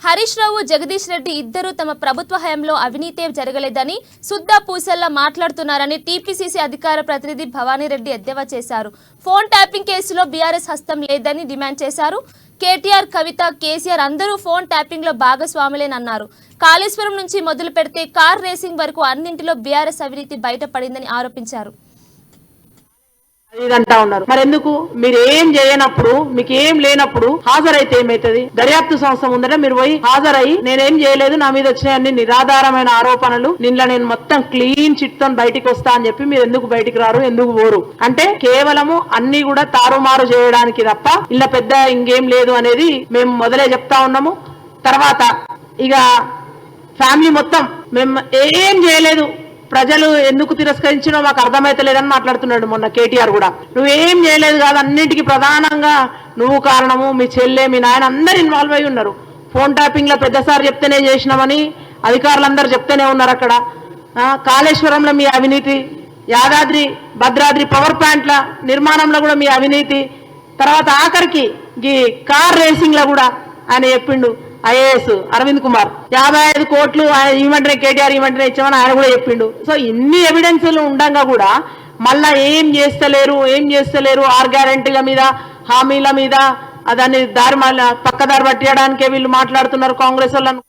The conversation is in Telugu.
హరీష్ రావు జగదీష్ రెడ్డి ఇద్దరు తమ ప్రభుత్వ హయాంలో అవినీతే జరగలేదని సుద్దా పూసల్లా మాట్లాడుతున్నారని టీపీసీసీ అధికార ప్రతినిధి భవానీ రెడ్డి ఎద్దేవా చేశారు. ఫోన్ ట్యాపింగ్ కేసులో బీఆర్ఎస్ హస్తం లేదని డిమాండ్ చేశారు. కేటీఆర్, కవిత, కేసీఆర్ అందరూ ఫోన్ ట్యాపింగ్ లో భాగస్వాములేనన్నారు. కాళేశ్వరం నుంచి మొదలు పెడితే కార్ రేసింగ్ వరకు అన్నింటిలో బీఆర్ఎస్ అవినీతి బయటపడిందని ఆరోపించారు. ఇదంటా ఉన్నారు. మరి ఎందుకు మీరు ఏం చేయనప్పుడు, మీకు ఏం లేనప్పుడు హాజరైతే ఏమైతుంది? దర్యాప్తు సంస్థ ముందర మీరు పోయి హాజరయ్యి నేనేం చేయలేదు, నా మీద వచ్చిన అన్ని నిరాధారమైన ఆరోపణలు, నిన్న నేను మొత్తం క్లీన్ చిట్ తో బయటికి వస్తా అని చెప్పి మీరు ఎందుకు బయటికి రారు, ఎందుకు పోరు? అంటే కేవలము అన్ని కూడా తారుమారు చేయడానికి తప్ప ఇలా పెద్ద ఇంకేం లేదు అనేది మేము మొదలే చెప్తా ఉన్నాము. తర్వాత ఇక ఫ్యామిలీ మొత్తం మేము ఏం చేయలేదు, ప్రజలు ఎందుకు తిరస్కరించినో మాకు అర్థమైతలేదని మాట్లాడుతున్నాడు మొన్న కేటీఆర్ కూడా. నువ్వేం చేయలేదు కాదు, అన్నింటికి ప్రధానంగా నువ్వు కారణము, మీ చెల్లె, మీ నాయన అందరు ఇన్వాల్వ్ అయి ఉన్నారు. ఫోన్ ట్యాపింగ్ లో పెద్దసారి చెప్తేనే చేసినామని అధికారులందరూ చెప్తేనే ఉన్నారు. అక్కడ కాళేశ్వరంలో మీ అవినీతి, యాదాద్రి భద్రాద్రి పవర్ ప్లాంట్ల నిర్మాణంలో కూడా మీ అవినీతి, తర్వాత ఆఖరికి ఈ కార్ రేసింగ్ లో కూడా ఆయన చెప్పిండు. ఐఏఎస్ అరవింద్ కుమార్ 55 కోట్లు ఇవ్వమంటే కేటీఆర్ ఇవ్వమంటే ఇచ్చామని ఆయన కూడా చెప్పిండు. సో ఇన్ని ఎవిడెన్స్లు ఉండగా కూడా మళ్ళా ఏం చేస్తలేరు. 6 గ్యారెంటీల మీద, హామీల మీద దాన్ని పక్కదారి పట్టియడానికే వీళ్ళు మాట్లాడుతున్నారు కాంగ్రెస్ వాళ్ళను.